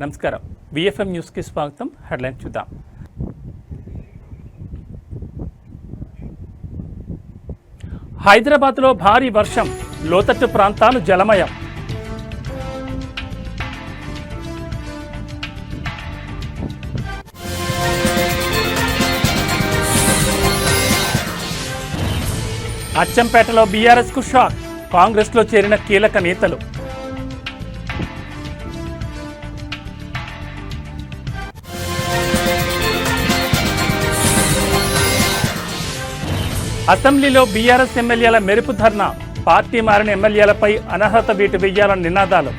నమస్కారం. విఎఫ్ఎం న్యూస్కి స్వాగతం. హెడ్లైన్ చూద్దాం. హైదరాబాద్లో భారీ వర్షం, లోతట్టు ప్రాంతాలు జలమయం. అచ్చంపేటలో బీఆర్ఎస్కు షాక్, కాంగ్రెస్లో చేరిన కీలక నేతలు. అసెంబ్లీలో బీఆర్ఎస్ ఎమ్మెల్యేల మెరుపు ధర్నా, పార్టీ మారిన ఎమ్మెల్యేలపై అనర్హత వేటు వేయాలని నినాదాలు.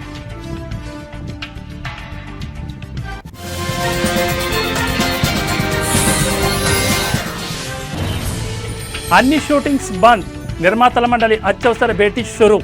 అన్ని షూటింగ్స్ బంద్, నిర్మాతల మండలి అత్యవసర భేటీ షురూ.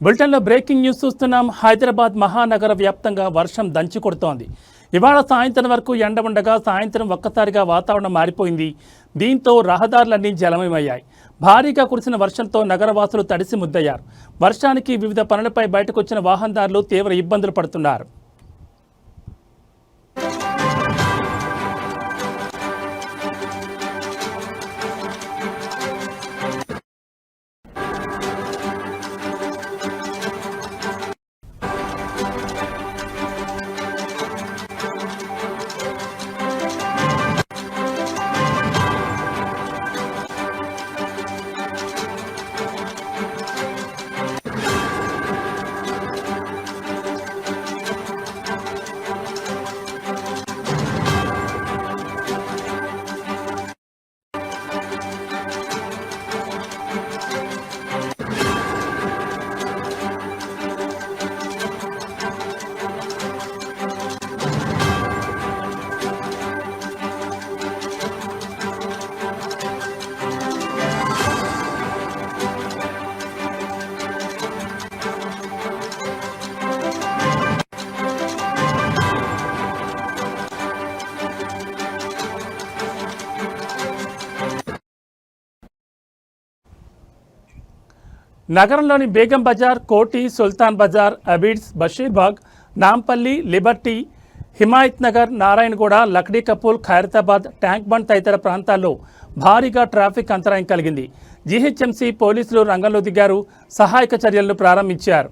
బులెటిన్లో బ్రేకింగ్ న్యూస్ చూస్తున్నాం. హైదరాబాద్ మహానగర వ్యాప్తంగా వర్షం దంచి కొడుతోంది. ఇవాళ సాయంత్రం వరకు ఎండ ఉండగా సాయంత్రం ఒక్కసారిగా వాతావరణం మారిపోయింది. దీంతో రహదారులన్నీ జలమయమయ్యాయి. భారీగా కురిసిన వర్షంతో నగరవాసులు తడిసి ముద్దయ్యారు. వర్షానికి వివిధ పనులపై బయటకు వచ్చిన వాహనదారులు తీవ్ర ఇబ్బందులు పడుతున్నారు. నగరంలోని Begum Bazar, Koti, Sultan Bazar, Abids, Basheerbagh, Nampally, Liberty, Himayat Nagar, Narayanguda, Lakdikapul, Khairatabad, Tank Bund తదితర ప్రాంతాల్లో భారీగా ట్రాఫిక్ అంతరాయం కలిగింది. జీహెచ్ఎంసీ పోలీసులు రంగంలో దిగారు, సహాయక చర్యలను ప్రారంభించారు.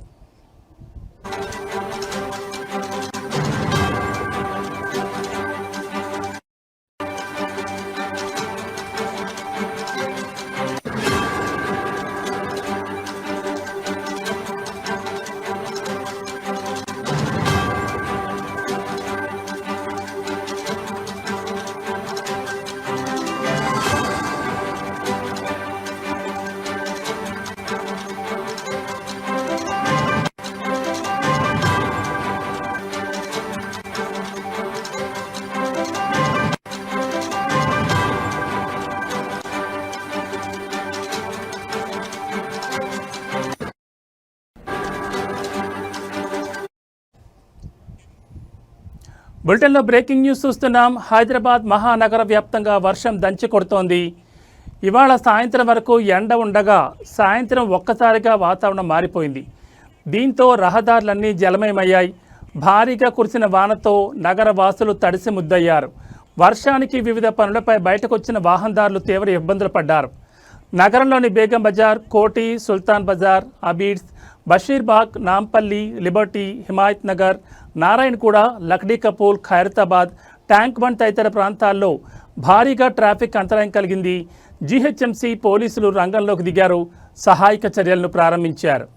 బులెటిన్లో బ్రేకింగ్ న్యూస్ చూస్తున్నాం. హైదరాబాద్ మహానగర వ్యాప్తంగా వర్షం దంచి కొడుతోంది. ఇవాళ సాయంత్రం వరకు ఎండ ఉండగా సాయంత్రం ఒక్కసారిగా వాతావరణం మారిపోయింది. దీంతో రహదారులన్నీ జలమయమయ్యాయి. భారీగా కురిసిన వానతో నగర వాసులు తడిసి ముద్దయ్యారు. వర్షానికి వివిధ పనులపై బయటకొచ్చిన వాహనదారులు తీవ్ర ఇబ్బందులు పడ్డారు. నగరంలోని Begum Bazar, Koti, Sultan Bazar, Abids, Basheerbagh, Nampally, Liberty, Himayat Nagar, Narayanguda, Lakdikapul, Khairatabad, Tank Bund తదితర ప్రాంతాల్లో భారీగా ట్రాఫిక్ అంతరాయం కలిగింది. జీహెచ్ఎంసీ పోలీసులు రంగంలోకి దిగారు, సహాయక చర్యలను ప్రారంభించారు.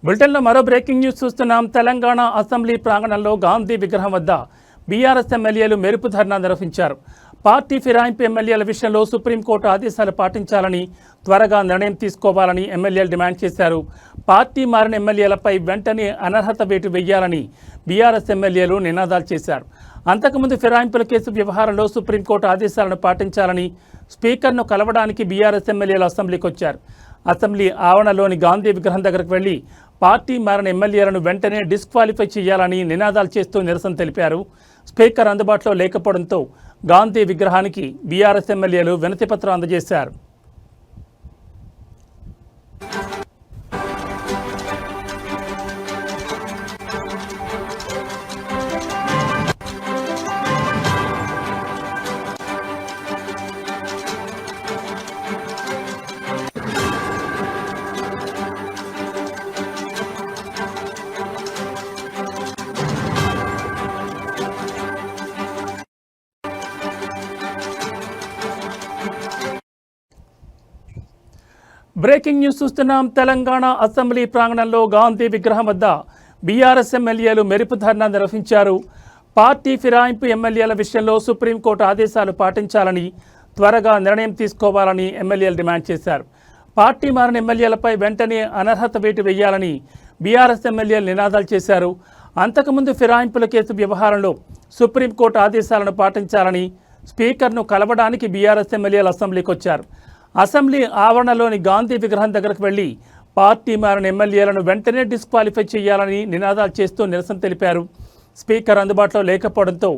బులెటిన్లో మరో బ్రేకింగ్ న్యూస్ చూస్తున్నాం. తెలంగాణ అసెంబ్లీ ప్రాంగణంలో గాంధీ విగ్రహం వద్ద బీఆర్ఎస్ ఎమ్మెల్యేలు మెరుపు ధర్నా నిర్వహించారు. పార్టీ ఫిరాయింపు ఎమ్మెల్యేల విషయంలో సుప్రీంకోర్టు ఆదేశాలు పాటించాలని, త్వరగా నిర్ణయం తీసుకోవాలని ఎమ్మెల్యేలు డిమాండ్ చేశారు. పార్టీ మారిన ఎమ్మెల్యేలపై వెంటనే అనర్హత వేటు వేయాలని బీఆర్ఎస్ ఎమ్మెల్యేలు నినాదాలు చేశారు. అంతకుముందు ఫిరాయింపుల కేసు వ్యవహారంలో సుప్రీంకోర్టు ఆదేశాలను పాటించాలని స్పీకర్ను కలవడానికి బీఆర్ఎస్ ఎమ్మెల్యేలు అసెంబ్లీకి వచ్చారు. అసెంబ్లీ ఆవరణలోని గాంధీ విగ్రహం దగ్గరకు వెళ్లి పార్టీ మారిన ఎమ్మెల్యేలను వెంటనే డిస్క్వాలిఫై చేయాలని నినాదాలు చేస్తూ నిరసన తెలిపారు. స్పీకర్ అందుబాటులో లేకపోవడంతో గాంధీ విగ్రహానికి బీఆర్ఎస్ ఎమ్మెల్యేలు వినతిపత్రం అందజేశారు. బ్రేకింగ్ న్యూస్ చూస్తున్నాం. తెలంగాణ అసెంబ్లీ ప్రాంగణంలో గాంధీ విగ్రహం వద్ద బీఆర్ఎస్ ఎమ్మెల్యేలు మెరుపు ధర్నా నిర్వహించారు. పార్టీ ఫిరాయింపు ఎమ్మెల్యేల విషయంలో సుప్రీంకోర్టు ఆదేశాలు పాటించాలని, త్వరగా నిర్ణయం తీసుకోవాలని ఎమ్మెల్యేలు డిమాండ్ చేశారు. పార్టీ మారిన ఎమ్మెల్యేలపై వెంటనే అనర్హత వేటు వేయాలని బీఆర్ఎస్ ఎమ్మెల్యేలు నినాదాలు చేశారు. అంతకుముందు ఫిరాయింపుల కేసు వ్యవహారంలో సుప్రీంకోర్టు ఆదేశాలను పాటించాలని స్పీకర్ను కలవడానికి బీఆర్ఎస్ ఎమ్మెల్యేలు అసెంబ్లీకి వచ్చారు. అసెంబ్లీ ఆవరణలోని గాంధీ విగ్రహం దగ్గరకు వెళ్లి పార్టీ మారిన ఎమ్మెల్యేలను వెంటనే డిస్క్వాలిఫై చేయాలని నినాదాలు చేస్తూ నిరసన తెలిపారు. స్పీకర్ అందుబాటులో లేకపోవడంతో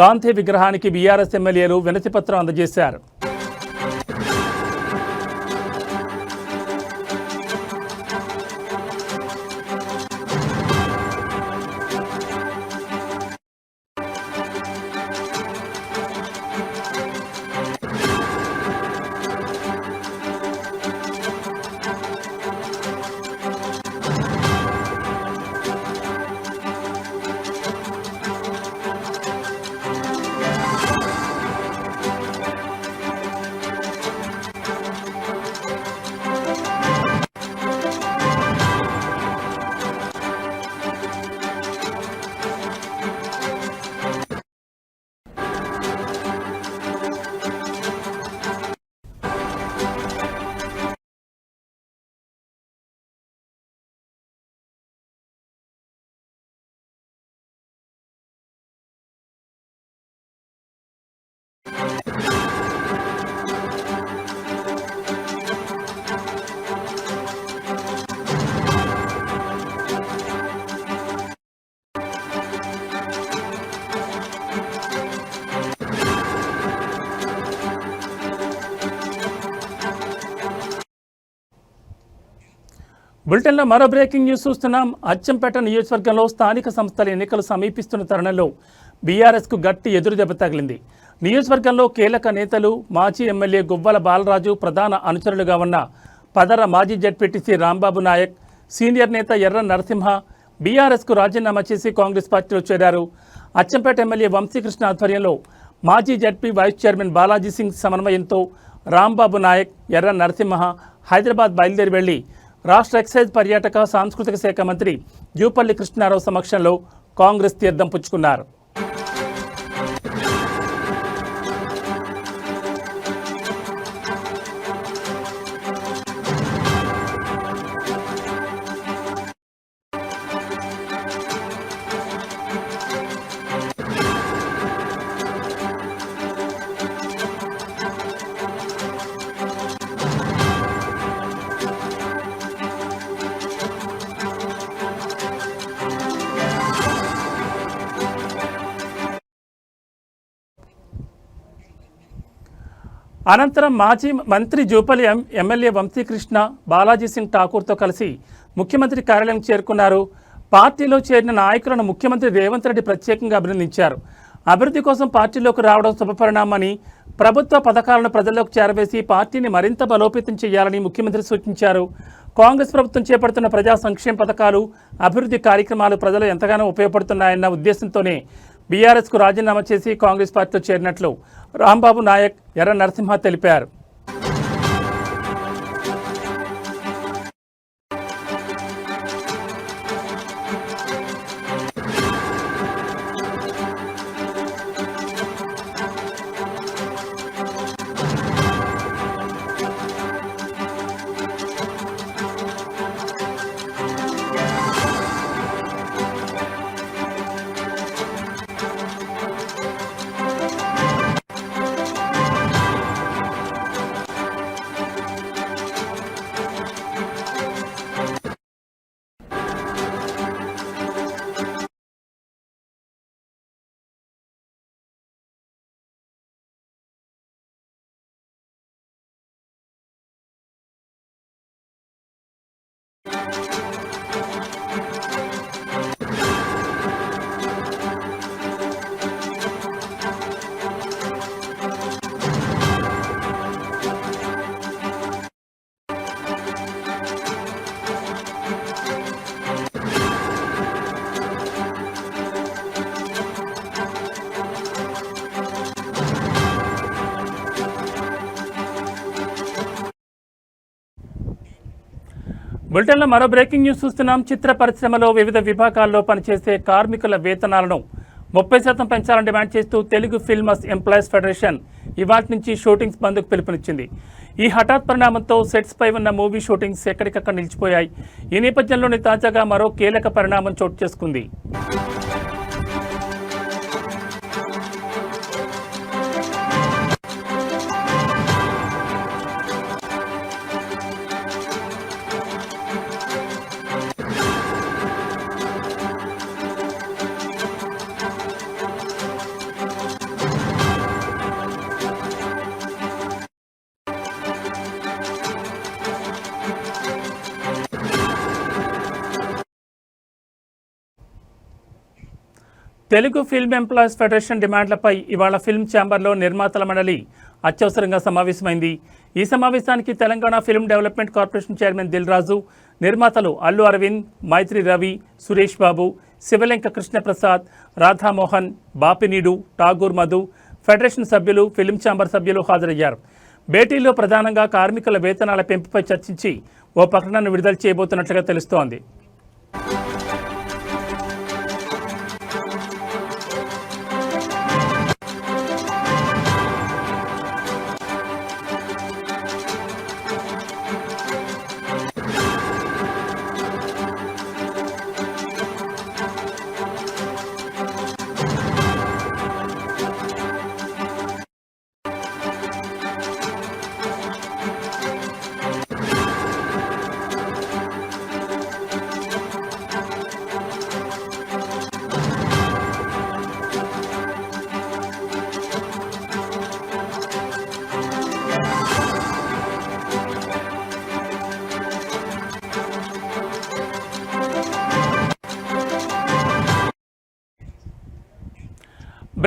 గాంధీ విగ్రహానికి బీఆర్ఎస్ ఎమ్మెల్యేలు వినతిపత్రం అందజేశారు. బులెటిన్లో మరో బ్రేకింగ్ న్యూస్ చూస్తున్నాం. అచ్చంపేట నియోజకవర్గంలో స్థానిక సంస్థల ఎన్నికలు సమీపిస్తున్న తరుణంలో బీఆర్ఎస్కు గట్టి ఎదురుదెబ్బ తగిలింది. నియోజకవర్గంలో కీలక నేతలు మాజీ ఎమ్మెల్యే గువ్వల బాలరాజు ప్రధాన అనుచరులుగా ఉన్న పదర మాజీ జడ్పీటీసీ రాంబాబు నాయక్, సీనియర్ నేత ఎర్ర నరసింహ బీఆర్ఎస్కు రాజీనామా చేసి కాంగ్రెస్ పార్టీలో చేరారు. అచ్చంపేట ఎమ్మెల్యే వంశీకృష్ణ ఆధ్వర్యంలో మాజీ ZP vice chairman Balaji Singh సమన్వయంతో రాంబాబు నాయక్, ఎర్ర నరసింహ హైదరాబాద్ బయలుదేరి వెళ్లి రాష్ట్ర ఎక్సైజ్ పర్యాటక సాంస్కృతిక శాఖ మంత్రి జూపల్లి కృష్ణారావు సమక్షంలో కాంగ్రెస్ తీర్థం పుచ్చుకున్నారు. అనంతరం మాజీ మంత్రి జూపల్లి ఎమ్మెల్యే వంశీకృష్ణ బాలాజీ సింగ్ ఠాకూర్తో కలిసి ముఖ్యమంత్రి కార్యాలయం చేరుకున్నారు. పార్టీలో చేరిన నాయకులను ముఖ్యమంత్రి రేవంత్ రెడ్డి ప్రత్యేకంగా అభినందించారు. అభివృద్ధి కోసం పార్టీలోకి రావడం శుభపరిణామని, ప్రభుత్వ పథకాలను ప్రజల్లోకి చేరవేసి పార్టీని మరింత బలోపేతం చేయాలని ముఖ్యమంత్రి సూచించారు. కాంగ్రెస్ ప్రభుత్వం చేపడుతున్న ప్రజా సంక్షేమ పథకాలు, అభివృద్ధి కార్యక్రమాలు ప్రజలు ఎంతగానో ఉపయోగపడుతున్నాయన్న ఉద్దేశంతోనే బీఆర్ఎస్కు రాజీనామా చేసి కాంగ్రెస్ పార్టీలో చేరినట్లు రాంబాబు నాయక్, ఎర్ర నరసింహ తెలిపారు. బులెటిన్లో మరో బ్రేకింగ్ న్యూస్ చూస్తున్నాం. చిత్ర పరిశ్రమలో వివిధ విభాగాల్లో పనిచేసే కార్మికుల వేతనాలను 30% పెంచాలని డిమాండ్ చేస్తూ తెలుగు ఫిల్మర్స్ ఎంప్లాయీస్ ఫెడరేషన్ ఇవాటి నుంచి షూటింగ్స్ బంద్కు పిలుపునిచ్చింది. ఈ హఠాత్ పరిణామంతో సెట్స్పై ఉన్న మూవీ షూటింగ్స్ ఎక్కడికక్కడ నిలిచిపోయాయి. ఈ నేపథ్యంలోనే తాజాగా మరో కీలక పరిణామం చోటు చేసుకుంది. తెలుగు ఫిల్మ్ ఎంప్లాయీస్ ఫెడరేషన్ డిమాండ్లపై ఇవాళ ఫిల్మ్ ఛాంబర్లో నిర్మాతల మండలి అత్యవసరంగా సమావేశమైంది. ఈ సమావేశానికి Telangana film development corporation chairman Dil Raju, నిర్మాతలు అల్లు అరవింద్, మైత్రి రవి, సురేష్ బాబు, శివలెంక కృష్ణప్రసాద్, రాధామోహన్, బాపినీడు, ఠాగూర్ మధు, ఫెడరేషన్ సభ్యులు, ఫిల్మ్ ఛాంబర్ సభ్యులు హాజరయ్యారు. భేటీలో ప్రధానంగా కార్మికుల వేతనాల పెంపుపై చర్చించి ఓ ప్రకటనను విడుదల చేయబోతున్నట్లుగా తెలుస్తోంది.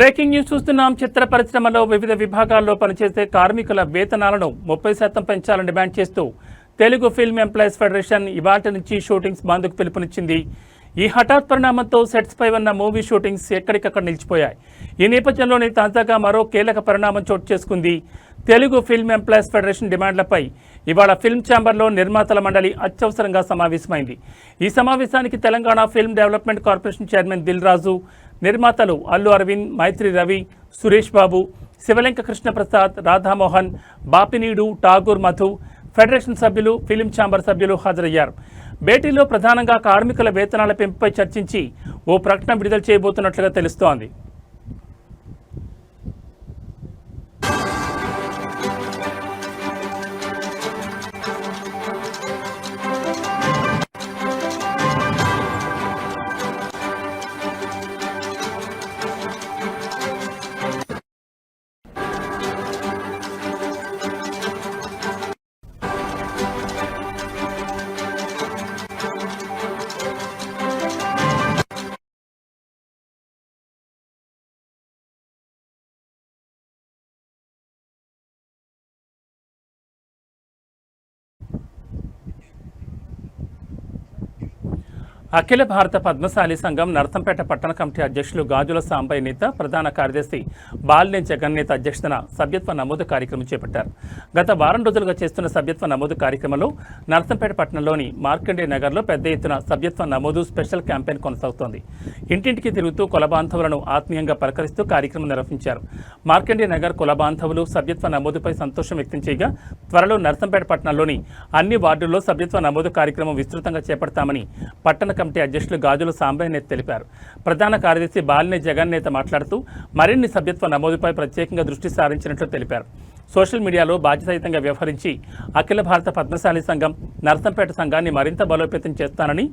బ్రేకింగ్ న్యూస్ చూస్తున్నాం. చిత్ర పరిశ్రమలో వివిధ విభాగాల్లో పనిచేసే కార్మికుల వేతనాలను 30% పెంచాలని డిమాండ్ చేస్తూ తెలుగు ఫిల్మ్ ఎంప్లాయీస్ ఫెడరేషన్ ఇవాటి నుంచి షూటింగ్స్ బంద్కు పిలుపునిచ్చింది. ఈ హఠాత్ పరిణామంతో సెట్స్ పై ఉన్న మూవీ షూటింగ్స్ ఎక్కడికక్కడ నిలిచిపోయాయి. ఈ నేపథ్యంలోనే తాజాగా మరో కీలక పరిణామం చోటు చేసుకుంది. తెలుగు ఫిల్మ్ ఎంప్లాయీస్ ఫెడరేషన్ డిమాండ్లపై ఇవాళ ఫిల్మ్ ఛాంబర్లో నిర్మాతల మండలి అత్యవసరంగా సమావేశమైంది. ఈ సమావేశానికి Telangana film development corporation chairman Dil Raju, నిర్మాతలు అల్లు అరవింద్, మైత్రి రవి, సురేష్ బాబు, శివలింక కృష్ణప్రసాద్, రాధామోహన్, బాపినీడు, ఠాగూర్ మధు, ఫెడరేషన్ సభ్యులు, ఫిల్మ్ ఛాంబర్ సభ్యులు హాజరయ్యారు. భేటీలో ప్రధానంగా కార్మికుల వేతనాల పెంపుపై చర్చించి ఓ ప్రకటన విడుదల చేయబోతున్నట్లుగా తెలుస్తోంది. అఖిల భారత పద్మశాలి సంఘం నర్సంపేట పట్టణ కమిటీ అధ్యక్షులు గాజుల సాంబయ్య నేత, ప్రధాన కార్యదర్శి బాలినేని జగన్ నేత అధ్యక్షతన సభ్యత్వ నమోదు కార్యక్రమం చేపట్టారు. గత వారం రోజులుగా చేస్తున్న సభ్యత్వ నమోదు కార్యక్రమంలో నర్సంపేట పట్టణంలోని మార్కండే నగర్లో పెద్ద ఎత్తున సభ్యత్వ నమోదు స్పెషల్ క్యాంపెయిన్ కొనసాగుతోంది. ఇంటింటికి తిరుగుతూ కులబాంధవులను ఆత్మీయంగా పలకరిస్తూ కార్యక్రమం నిర్వహించారు. మార్కండే నగర్ కులబాంధవులు సభ్యత్వ నమోదుపై సంతోషం వ్యక్తం చేయగా త్వరలో నర్సంపేట పట్టణంలోని అన్ని వార్డుల్లో సభ్యత్వ నమోదు కార్యక్రమం విస్తృతంగా చేపడతామని పట్టణ కమిటీ అధ్యక్షులు గాజుల సాంబయ్య నేత తెలిపారు. ప్రధాన కార్యదర్శి బాలినేని జగన్ నేత మాట్లాడుతూ మరిన్ని సభ్యత్వ నమోదుపై ప్రత్యేకంగా దృష్టి సారించినట్లు తెలిపారు. సోషల్ మీడియాలో బాధ్యతాయుతంగా వ్యవహరించి అఖిల భారత పద్మశాలి సంఘం నర్సంపేట సంఘాన్ని మరింత బలోపేతం చేస్తానని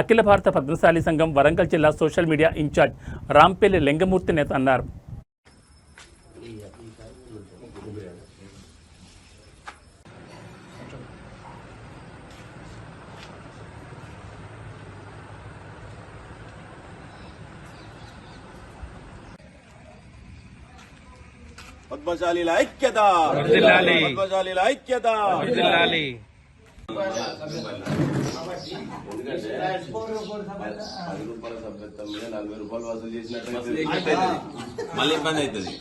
అఖిల భారత పద్మశాలి సంఘం వరంగల్ జిల్లా social media incharge Rampalli Lingamurthy నేత అన్నారు. పద్మశాలీల ఐక్యత, పద్మశాలీల ఐక్యత. సభ్యత్వం మీద 40 రూపాయలు వసూలు చేసినట్టు మళ్ళీ ఇబ్బంది అవుతుంది.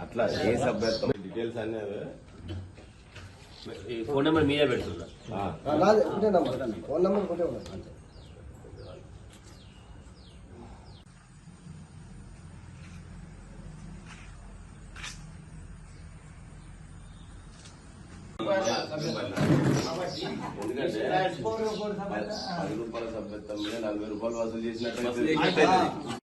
అట్లా ఏ సభ్యత్వం డీటెయిల్స్ అన్నీ ఫోన్ నెంబర్ మీరే పెడుతున్నా. ఫోన్ నెంబర్ ఒకటే ఉన్నది. ఎందుకంటే 10 రూపాయల సభ్యత్వం మీద 40 రూపాయలు వసూలు చేసినట్టు.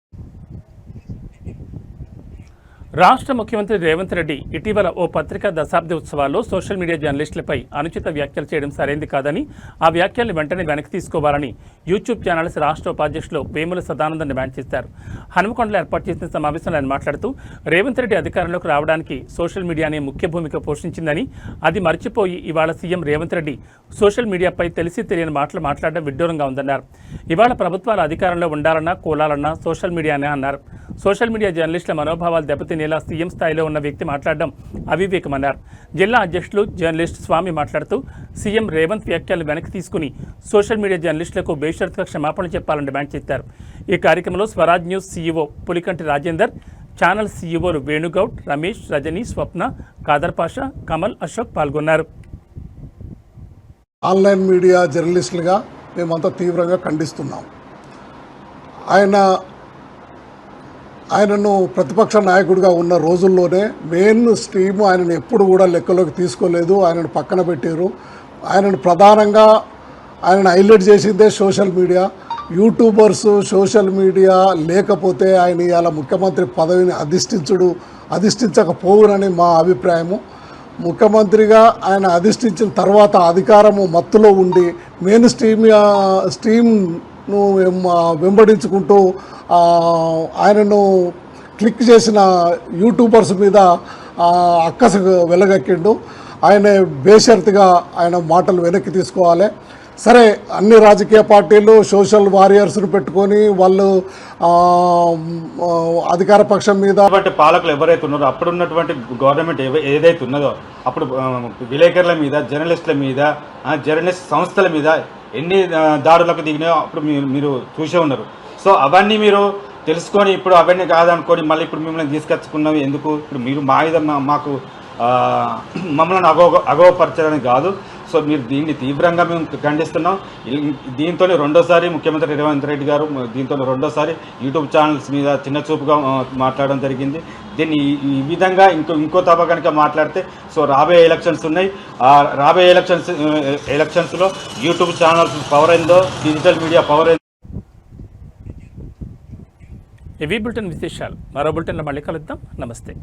రాష్ట్ర ముఖ్యమంత్రి రేవంత్ రెడ్డి ఇటీవల ఓ పత్రికా దశాబ్ది ఉత్సవాల్లో సోషల్ మీడియా జర్నలిస్టులపై అనుచిత వ్యాఖ్యలు చేయడం సరైంది కాదని, ఆ వ్యాఖ్యల్ని వెంటనే వెనక్కి తీసుకోవాలని యూట్యూబ్ ఛానల్స్ రాష్ట్ర ఉపాధ్యక్షులు వేముల సదానందం డిమాండ్ చేశారు. హనుమకొండలో ఏర్పాటు చేసిన సమావేశంలో ఆయన మాట్లాడుతూ రేవంత్ రెడ్డి అధికారంలోకి రావడానికి సోషల్ మీడియానే ముఖ్య భూమిక పోషించిందని, అది మర్చిపోయి ఇవాళ సీఎం రేవంత్ రెడ్డి సోషల్ మీడియాపై తెలిసి తెలియని మాటలు మాట్లాడడం విడ్డూరంగా ఉందన్నారు. ఇవాళ ప్రభుత్వాలు అధికారంలో ఉండాలన్నా కూలాలన్నా సోషల్ మీడియానే అన్నారు. సోషల్ మీడియా జర్నలిస్టుల మనోభావాలు దెబ్బతినేలా సీఎం స్థాయిలో ఉన్న వ్యక్తి మాట్లాడడం అవివేకమన్నారు. జిల్లా అధ్యక్షులు జర్నలిస్ట్ స్వామి మాట్లాడుతూ సీఎం రేవంత్ వ్యాఖ్యలు వెనక్కి తీసుకుని సోషల్ మీడియా జర్నలిస్టులకు బేషరతుగా క్షమాపణ చెప్పాలని డిమాండ్ చేశారు. ఈ కార్యక్రమంలో Swaraj news CEO Pulikanti Rajender, channel సీఈఓలు వేణుగౌడ్, రమేష్, రజని, స్వప్న, కాదర్ పాషా, కమల్, అశోక్ పాల్గొన్నారు. ఆన్లైన్ మీడియా జర్నలిస్టులుగా మేమంతా తీవ్రంగా ఖండిస్తున్నాం. ఆయనను ప్రతిపక్ష నాయకుడిగా ఉన్న రోజుల్లోనే మెయిన్ స్ట్రీమ్ ఆయనను ఎప్పుడు కూడా లెక్కలోకి తీసుకోలేదు. ఆయనను పక్కన పెట్టారు. ఆయనను ప్రధానంగా హైలైట్ చేసిందే social media. YouTubers social media లేకపోతే ఆయన ఇవాళ ముఖ్యమంత్రి పదవిని అధిష్ఠించకపోవునని మా అభిప్రాయము. ముఖ్యమంత్రిగా ఆయన అధిష్ఠించిన తర్వాత అధికారము మత్తులో ఉండి మెయిన్ స్ట్రీమ్ను వెంబడించుకుంటూ ఆయనను క్లిక్ చేసిన యూట్యూబర్స్ మీద అక్కసు వెలగక్కిండు. ఆయన బేషరతుగా ఆయన మాటలు వెనక్కి తీసుకోవాలి. సరే అన్ని రాజకీయ పార్టీలు సోషల్ వారియర్స్ను పెట్టుకొని వాళ్ళు అధికార పక్షం మీద పాలకులు ఎవరైతే ఉన్నారో అప్పుడు ఉన్నటువంటి గవర్నమెంట్ ఏదైతే ఉన్నదో అప్పుడు విలేకరుల మీద జర్నలిస్టుల మీద జర్నలిస్ట్ సంస్థల మీద ఎన్ని దాడులకు దిగినాయో అప్పుడు మీరు చూసే ఉన్నారు. సో అవన్నీ మీరు తెలుసుకొని ఇప్పుడు అవన్నీ కాదనుకొని మళ్ళీ ఇప్పుడు మిమ్మల్ని తీసుకొచ్చుకున్నవి ఎందుకు? ఇప్పుడు మీరు మాకు మమ్మల్ని అగౌపరచాలని కాదు. సో మీరు దీన్ని తీవ్రంగా మేము ఖండిస్తున్నాం. దీంతో రెండోసారి ముఖ్యమంత్రి రేవంత్ రెడ్డి గారు దీంతో రెండోసారి యూట్యూబ్ ఛానల్స్ మీద చిన్న చూపుగా మాట్లాడడం జరిగింది. దీన్ని ఈ విధంగా ఇంకో తప్ప కనుక మాట్లాడితే సో రాబోయే ఎలక్షన్స్ ఉన్నాయి. ఆ రాబోయే ఎలక్షన్స్లో యూట్యూబ్ ఛానల్స్ పవర్ ఏందో, డిజిటల్ మీడియా పవర్ ఏందో. ఇవి బులెటిన్ విశేషాలు. మరో బులెటిన్లో మళ్ళీ కలుద్దాం. నమస్తే.